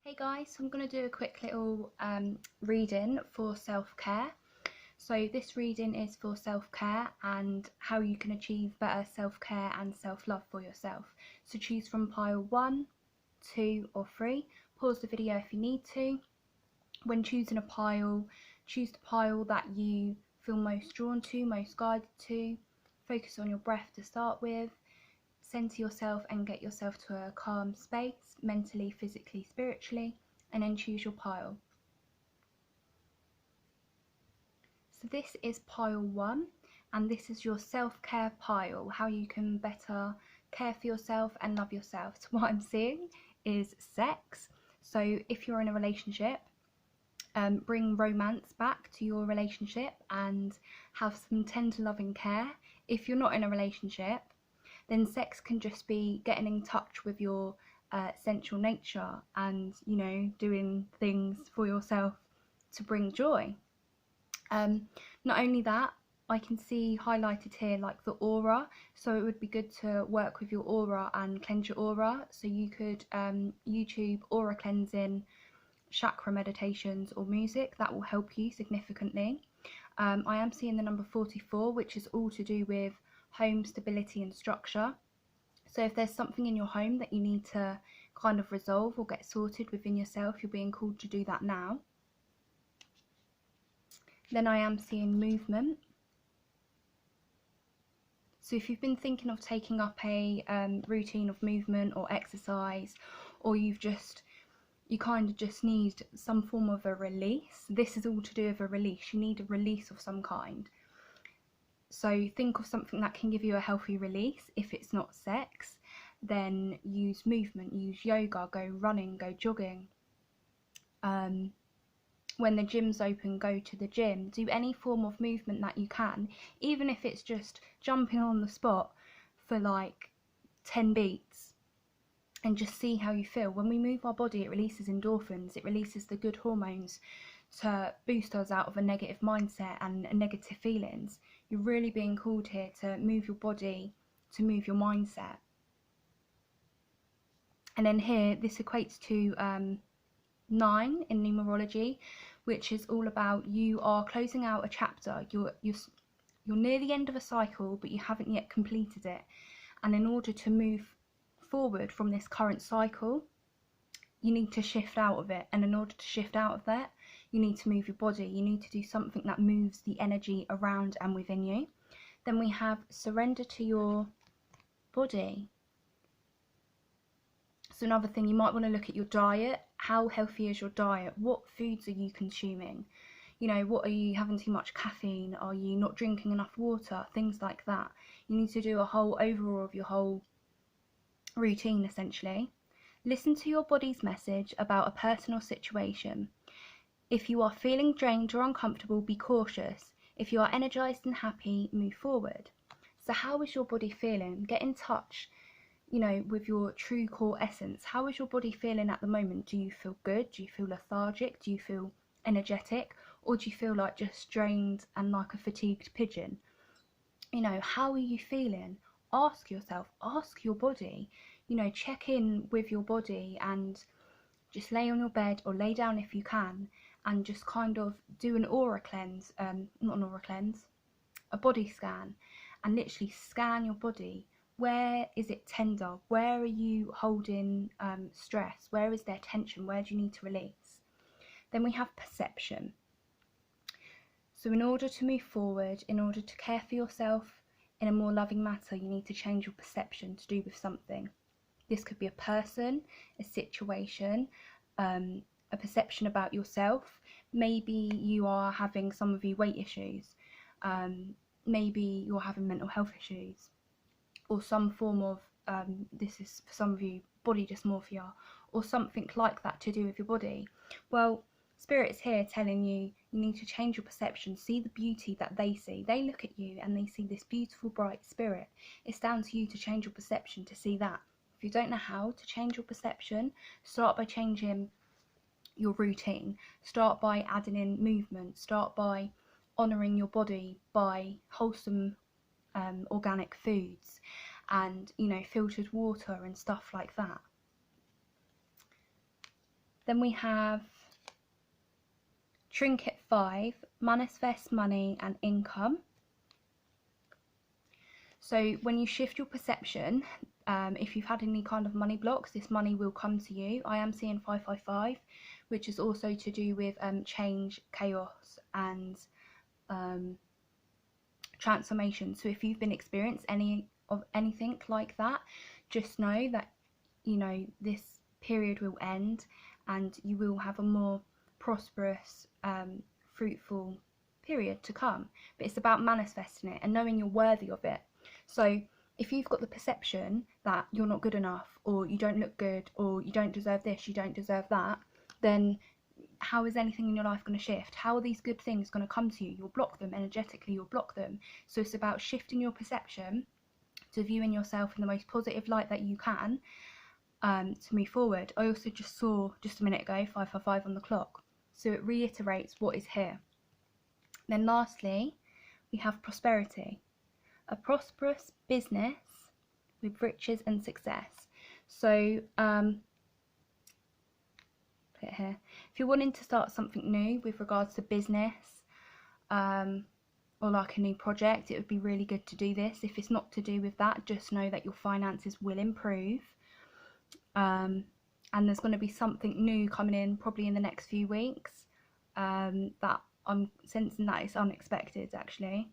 Hey guys, so I'm going to do a quick little reading for self-care. So this reading is for self-care and how you can achieve better self-care and self-love for yourself. So choose from pile 1, 2 or 3. Pause the video if you need to. When choosing a pile, choose the pile that you feel most drawn to, most guided to. Focus on your breath to start with. Centre yourself and get yourself to a calm space, mentally, physically, spiritually, and then choose your pile. So this is pile 1, and this is your self-care pile, how you can better care for yourself and love yourself. So what I'm seeing is sex. So if you're in a relationship, bring romance back to your relationship and have some tender loving care. If you're not in a relationship, then sex can just be getting in touch with your sensual nature and, doing things for yourself to bring joy. Not only that, I can see highlighted here like the aura, so it would be good to work with your aura and cleanse your aura. So you could YouTube aura cleansing, chakra meditations or music. That will help you significantly. I am seeing the number 44, which is all to do with home stability and structure. So if there's something in your home that you need to kind of resolve or get sorted within yourself, you're being called to do that now. Then I am seeing movement. So if you've been thinking of taking up a routine of movement or exercise, or you kind of just need some form of a release, this is all to do with a release. You need a release of some kind. So think of something that can give you a healthy release. If it's not sex, then use movement, use yoga, go running, go jogging. When the gym's open, go to the gym. Do any form of movement that you can, even if it's just jumping on the spot for like 10 beats, and just see how you feel. When we move our body, it releases endorphins, it releases the good hormones to boost us out of a negative mindset and negative feelings. You're really being called here to move your body, to move your mindset. And then here, this equates to 9 in numerology, which is all about you are closing out a chapter. You're near the end of a cycle, but you haven't yet completed it. And in order to move forward from this current cycle, you need to shift out of it. And in order to shift out of that, you need to move your body. You need to do something that moves the energy around and within you. Then we have surrender to your body. So another thing, you might want to look at your diet. How healthy is your diet? What foods are you consuming? What are you having too much caffeine? Are you not drinking enough water? Things like that. You need to do a whole overhaul of your whole routine, essentially. Listen to your body's message about a personal situation. If you are feeling drained or uncomfortable, be cautious. If you are energized and happy, move forward. So how is your body feeling? Get in touch, with your true core essence. How is your body feeling at the moment? Do you feel good? Do you feel lethargic? Do you feel energetic? Or do you feel like just drained and like a fatigued pigeon? How are you feeling? Ask yourself, ask your body, check in with your body and just lay on your bed or lay down if you can and just kind of do an aura cleanse, not an aura cleanse, a body scan, and literally scan your body. Where is it tender? Where are you holding stress? Where is there tension? Where do you need to release? Then we have perception. So in order to move forward, in order to care for yourself in a more loving manner, you need to change your perception to do with something. This could be a person, a situation, a perception about yourself. Maybe you are having, some of you, weight issues. Maybe you're having mental health issues, or some form of, this is for some of you, body dysmorphia, or something like that to do with your body. Well, Spirit's here telling you need to change your perception. See the beauty that they see. They look at you and they see this beautiful, bright spirit. It's down to you to change your perception to see that. If you don't know how to change your perception, start by changing your routine. Start by adding in movement. Start by honouring your body by wholesome organic foods and filtered water and stuff like that. Then we have Trinket 5, manifest money and income. So when you shift your perception, if you've had any kind of money blocks, this money will come to you. I am seeing 555, which is also to do with change, chaos, and transformation. So if you've been experiencing anything like that, just know that, you know, this period will end and you will have a more prosperous, fruitful period to come. But it's about manifesting it and knowing you're worthy of it. So if you've got the perception that you're not good enough, or you don't look good, or you don't deserve this, you don't deserve that, then how is anything in your life going to shift? How are these good things going to come to you? You'll block them energetically, you'll block them. So it's about shifting your perception to viewing yourself in the most positive light that you can, to move forward. I also just saw, just a minute ago, 555 on the clock. So it reiterates what is here. Then lastly, we have prosperity. A prosperous business with riches and success. So put it here. If you're wanting to start something new with regards to business, or like a new project, it would be really good to do this. If it's not to do with that, just know that your finances will improve, and there's going to be something new coming in probably in the next few weeks, that I'm sensing that it's unexpected actually.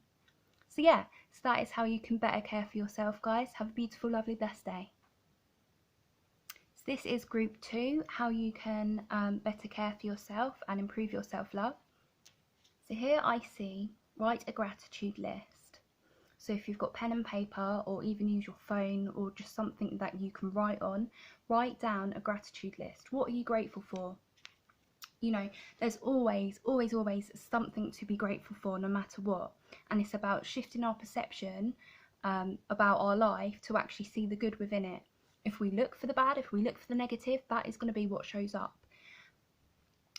So yeah, so that is how you can better care for yourself, guys. Have a beautiful, lovely, blessed day. So this is group 2, how you can better care for yourself and improve your self-love. So here I see, write a gratitude list. So if you've got pen and paper, or even use your phone, or just something that you can write on, write down a gratitude list. What are you grateful for? You know, there's always something to be grateful for, no matter what. And it's about shifting our perception about our life to actually see the good within it. If we look for the bad, if we look for the negative, that is going to be what shows up.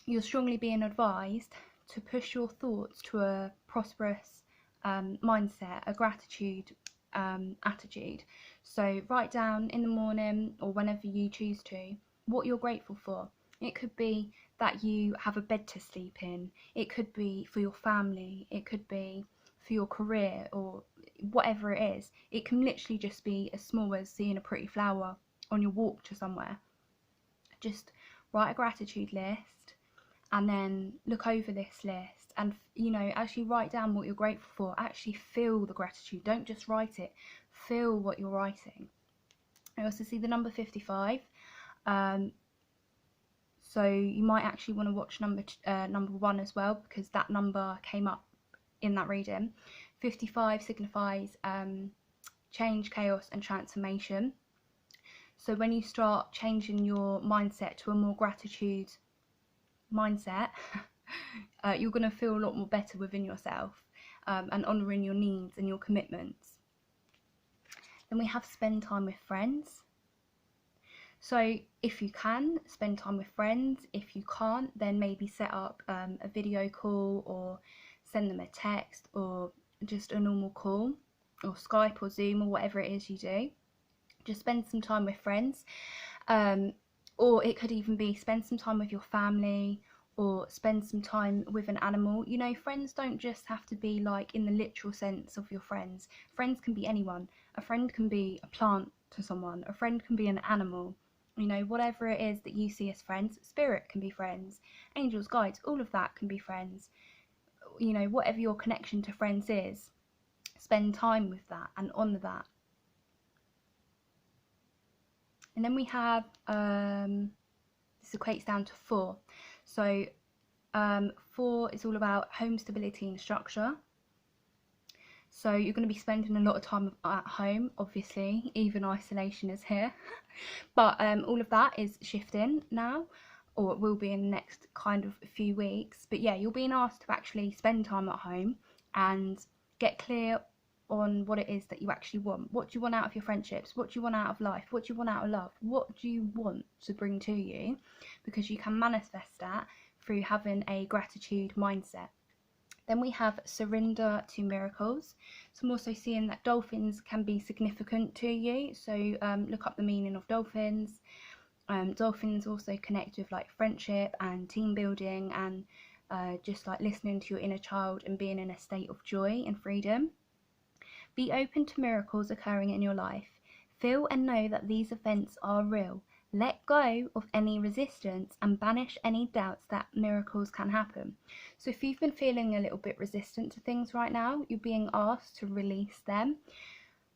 You're strongly being advised to push your thoughts to a prosperous mindset, a gratitude attitude. So write down in the morning, or whenever you choose to, what you're grateful for. It could be that you have a bed to sleep in. It could be for your family. It could be for your career, or whatever it is. It can literally just be as small as seeing a pretty flower on your walk to somewhere. Just write a gratitude list and then look over this list, and, you know, actually write down what you're grateful for. Actually feel the gratitude. Don't just write it. Feel what you're writing. I also see the number 55. So you might actually want to watch number 1 as well, because that number came up in that reading. 55 signifies change, chaos and transformation. So when you start changing your mindset to a more gratitude mindset, you're going to feel a lot more better within yourself, and honouring your needs and your commitments. Then we have spend time with friends. So if you can, spend time with friends. If you can't, then maybe set up a video call, or send them a text, or just a normal call, or Skype or Zoom, or whatever it is you do. Just spend some time with friends, or it could even be spend some time with your family, or spend some time with an animal. You know, friends don't just have to be like in the literal sense of your friends. Friends can be anyone. A friend can be a plant to someone. A friend can be an animal. You know, whatever it is that you see as friends. Spirit can be friends. Angels, guides, all of that can be friends. You know, whatever your connection to friends is, spend time with that and honour that. And then we have, this equates down to 4. So 4 is all about home stability and structure. So you're going to be spending a lot of time at home, obviously, even isolation is here. But all of that is shifting now, or it will be in the next kind of few weeks. But yeah, you're being asked to actually spend time at home and get clear on what it is that you actually want. What do you want out of your friendships? What do you want out of life? What do you want out of love? What do you want to bring to you? Because you can manifest that through having a gratitude mindset. Then we have surrender to miracles. So I'm also seeing that dolphins can be significant to you. So look up the meaning of dolphins. Dolphins also connect with like friendship and team building, and just like listening to your inner child and being in a state of joy and freedom. Be open to miracles occurring in your life. Feel and know that these events are real. Let go of any resistance and banish any doubts that miracles can happen. So if you've been feeling a little bit resistant to things right now, you're being asked to release them.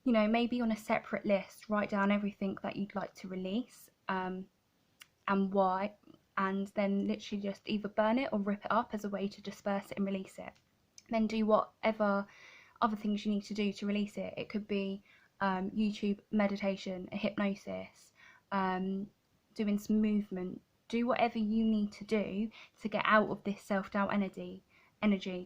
You know, maybe on a separate list, write down everything that you'd like to release, and why, and then literally just either burn it or rip it up as a way to disperse it and release it. Then do whatever other things you need to do to release it. It could be YouTube meditation, a hypnosis, doing some movement. Do whatever you need to do to get out of this self-doubt energy,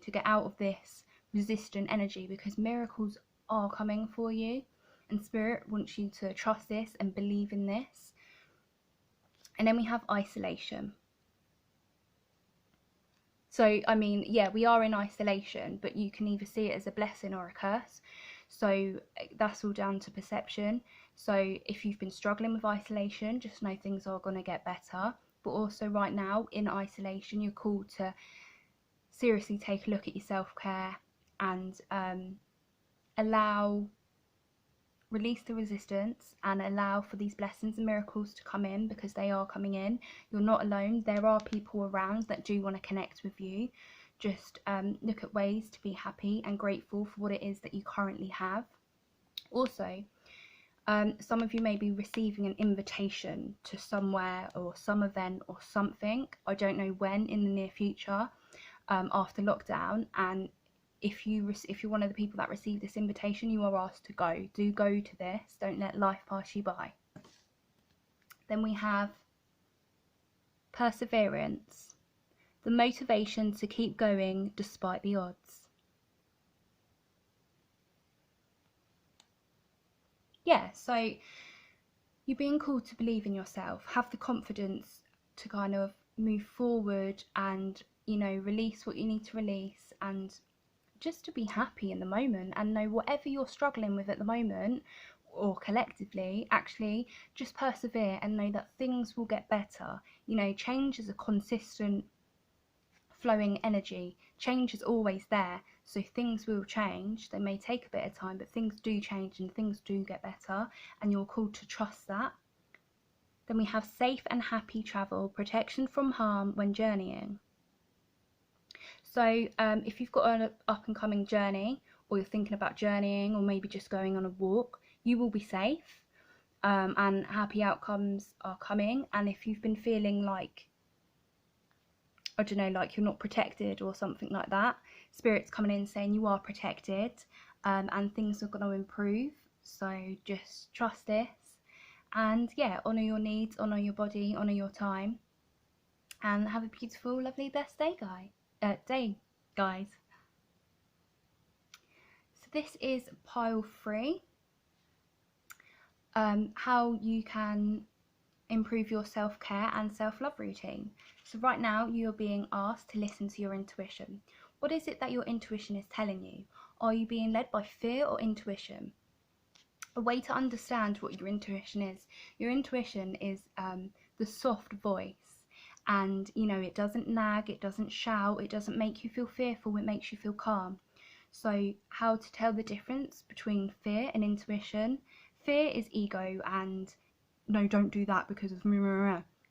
to get out of this resistant energy, because miracles are coming for you, and Spirit wants you to trust this and believe in this. And then we have isolation. So, I mean, yeah, we are in isolation, but you can either see it as a blessing or a curse. So that's all down to perception. So if you've been struggling with isolation, just know things are going to get better. But also right now in isolation, you're called to seriously take a look at your self-care and release the resistance and allow for these blessings and miracles to come in, because they are coming in. You're not alone. There are people around that do want to connect with you. Just look at ways to be happy and grateful for what it is that you currently have. Also, some of you may be receiving an invitation to somewhere or some event or something. I don't know when in the near future, after lockdown, and if you're one of the people that receive this invitation, you are asked to go. Do go to this. Don't let life pass you by. Then we have perseverance, the motivation to keep going despite the odds. Yeah, so you're being called to believe in yourself, have the confidence to kind of move forward and, you know, release what you need to release, and just to be happy in the moment, and know whatever you're struggling with at the moment or collectively, actually just persevere and know that things will get better. You know, change is a consistent flowing energy. Change is always there, so things will change. They may take a bit of time, but things do change and things do get better, and you're called to trust that. Then we have safe and happy travel, protection from harm when journeying. So if you've got an up and coming journey, or you're thinking about journeying, or maybe just going on a walk, you will be safe, and happy outcomes are coming. And if you've been feeling like, I don't know, like you're not protected or something like that, Spirit's coming in saying you are protected, and things are going to improve. So just trust this, and yeah, honour your needs, honour your body, honour your time, and have a beautiful, lovely, blessed day, guys. So this is pile 3, how you can improve your self-care and self-love routine. So right now you're being asked to listen to your intuition. What is it that your intuition is telling you? Are you being led by fear or intuition? A way to understand what your intuition is. Your intuition is the soft voice. And, you know, it doesn't nag, it doesn't shout, it doesn't make you feel fearful, it makes you feel calm. So how to tell the difference between fear and intuition? Fear is ego and, no, don't do that because of me.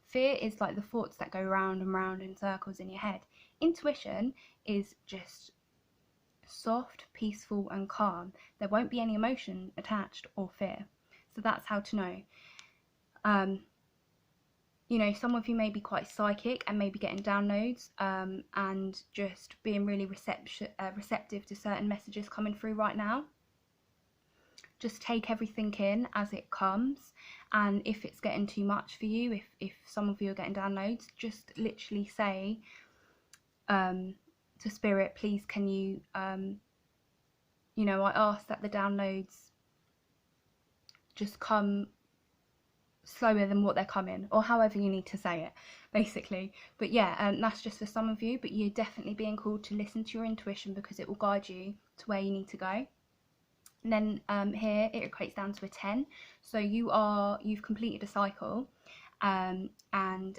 Fear is like the thoughts that go round and round in circles in your head. Intuition is just soft, peaceful and calm. There won't be any emotion attached or fear. So that's how to know. You know, some of you may be quite psychic and maybe getting downloads, and just being really receptive to certain messages coming through right now. Just take everything in as it comes, and if it's getting too much for you, if some of you are getting downloads, just literally say to Spirit, please can you, you know, I ask that the downloads just come slower than what they're coming, or however you need to say it, basically. But yeah, that's just for some of you, but you're definitely being called to listen to your intuition, because it will guide you to where you need to go. And then here it equates down to a 10, so you've completed a cycle, And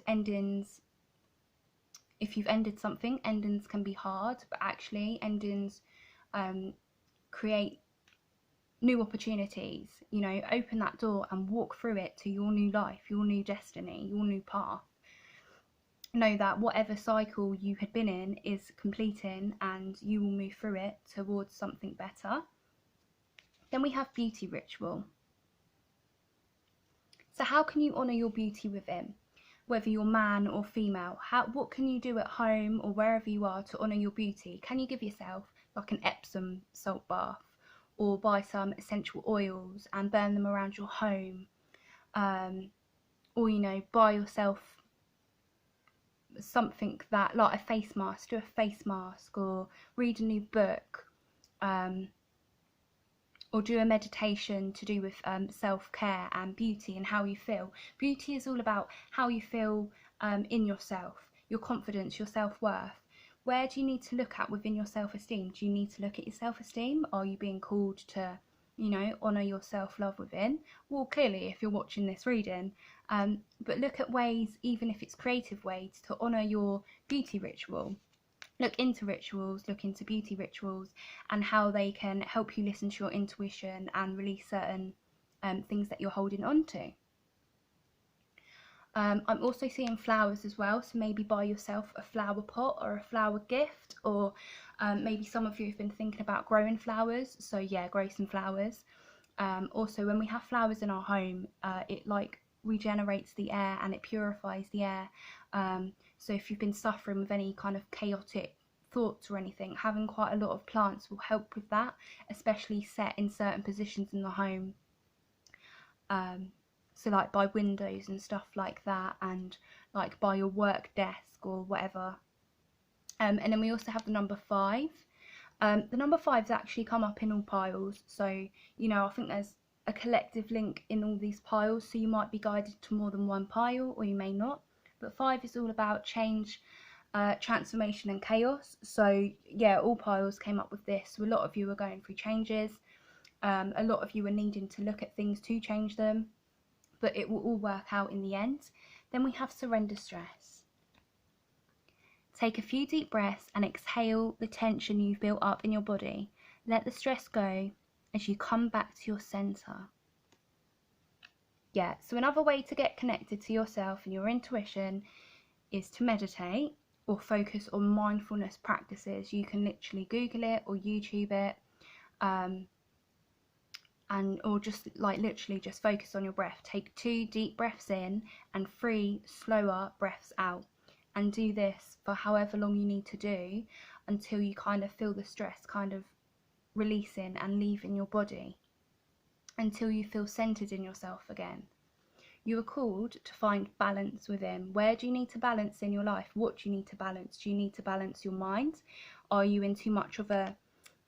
endings, if you've ended something, endings can be hard, but actually endings create new opportunities. You know, open that door and walk through it to your new life, your new destiny, your new path. Know that whatever cycle you had been in is completing, and you will move through it towards something better. Then we have beauty ritual. So how can you honour your beauty within? Whether you're man or female, what can you do at home or wherever you are to honour your beauty? Can you give yourself like an Epsom salt bath, or buy some essential oils and burn them around your home? Or, you know, buy yourself something that, like a face mask, do a face mask, or read a new book, or do a meditation to do with self-care and beauty and how you feel. Beauty is all about how you feel in yourself, your confidence, your self-worth. Where do you need to look at within your self-esteem? Do you need to look at your self-esteem? Are you being called to, you know, honour your self-love within? Well, clearly, if you're watching this reading, but look at ways, even if it's creative ways, to honour your beauty ritual. Look into rituals, look into beauty rituals, and how they can help you listen to your intuition and release certain things that you're holding on to. I'm also seeing flowers as well, so maybe buy yourself a flower pot or a flower gift, or maybe some of you have been thinking about growing flowers, so yeah, grow some flowers. Also, when we have flowers in our home, it like regenerates the air and it purifies the air. So if you've been suffering with any kind of chaotic thoughts or anything, having quite a lot of plants will help with that, especially set in certain positions in the home. So like by windows and stuff like that, and like by your work desk or whatever. And then we also have the number 5. The number 5's actually come up in all piles, so you know, I think there's a collective link in all these piles, so you might be guided to more than one pile, or you may not. But 5 is all about change, transformation and chaos. So yeah, all piles came up with this. So a lot of you are going through changes, a lot of you are needing to look at things to change them, but it will all work out in the end. Then we have surrender stress. Take a few deep breaths and exhale the tension you've built up in your body. Let the stress go as you come back to your center. Yeah, so another way to get connected to yourself and your intuition is to meditate or focus on mindfulness practices. You can literally Google it or YouTube it, or just like literally just focus on your breath. Take 2 deep breaths in and 3 slower breaths out, and do this for however long you need to do until you kind of feel the stress kind of releasing and leaving your body, until you feel centered in yourself again. You are called to find balance within. Where do you need to balance in your life? What do you need to balance? Do you need to balance your mind? Are you in too much of a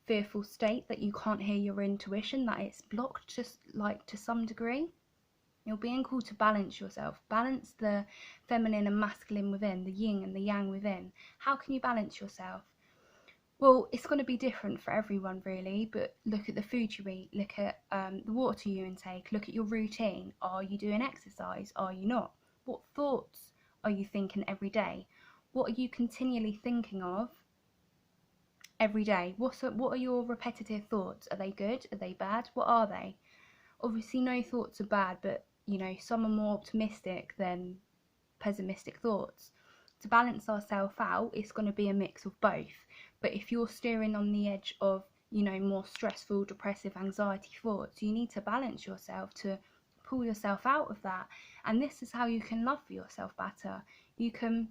fearful state that you can't hear your intuition, that it's blocked just like to some degree? You're being called to balance yourself. Balance the feminine and masculine within, the yin and the yang within. How can you balance yourself? Well, it's going to be different for everyone really, but look at the food you eat, look at the water you intake, look at your routine. Are you doing exercise? Are you not? What thoughts are you thinking every day? What are you continually thinking of every day? What are your repetitive thoughts? Are they good? Are they bad? What are they? Obviously no thoughts are bad, but you know, some are more optimistic than pessimistic thoughts. To balance ourselves out, it's going to be a mix of both. But if you're steering on the edge of, you know, more stressful, depressive, anxiety thoughts, you need to balance yourself to pull yourself out of that. And this is how you can love yourself better. You can,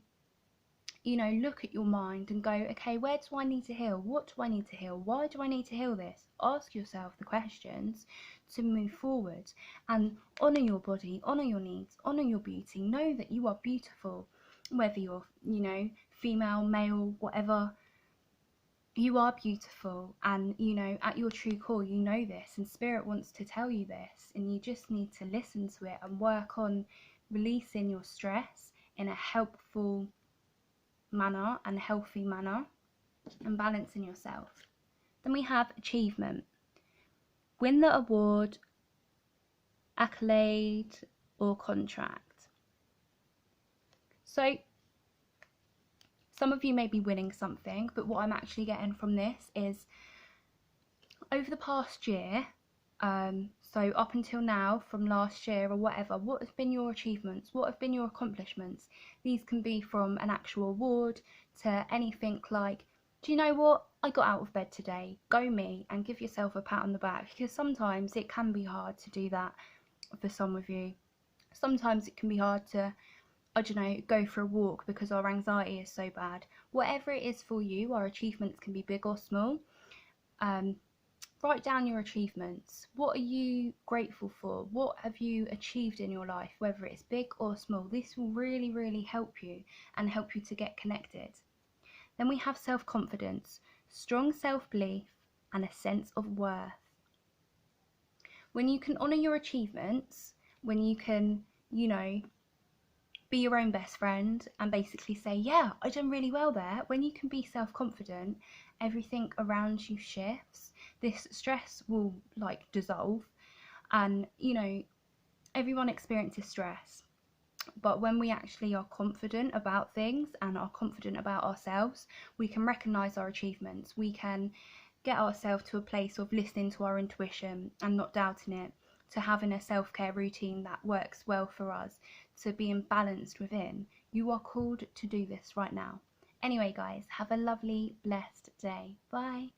you know, look at your mind and go, okay, where do I need to heal? What do I need to heal? Why do I need to heal this? Ask yourself the questions to move forward, and honour your body, honour your needs, honour your beauty. Know that you are beautiful, whether you're, you know, female, male, whatever. You are beautiful, and you know, at your true core, you know this, and spirit wants to tell you this, and you just need to listen to it and work on releasing your stress in a helpful manner and healthy manner, and balancing yourself. Then we have achievement. Win the award, accolade or contract. So some of you may be winning something, but what I'm actually getting from this is over the past year, so up until now, from last year or whatever, what have been your achievements? What have been your accomplishments? These can be from an actual award to anything like, do you know what? I got out of bed today. Go me, and give yourself a pat on the back, because sometimes it can be hard to do that for some of you. Sometimes it can be hard to, I don't know, go for a walk because our anxiety is so bad. Whatever it is for you, our achievements can be big or small. Write down your achievements. What are you grateful for? What have you achieved in your life, whether it's big or small? This will really, really help you and help you to get connected. Then we have self-confidence, strong self-belief, and a sense of worth. When you can honour your achievements, when you can, be your own best friend and basically say, yeah, I done really well there. When you can be self-confident, everything around you shifts. This stress will dissolve, and everyone experiences stress, but when we actually are confident about things and are confident about ourselves, we can recognize our achievements. We can get ourselves to a place of listening to our intuition and not doubting it, to having a self-care routine that works well for us, to being balanced within. You are called to do this right now. Anyway, guys, have a lovely, blessed day. Bye.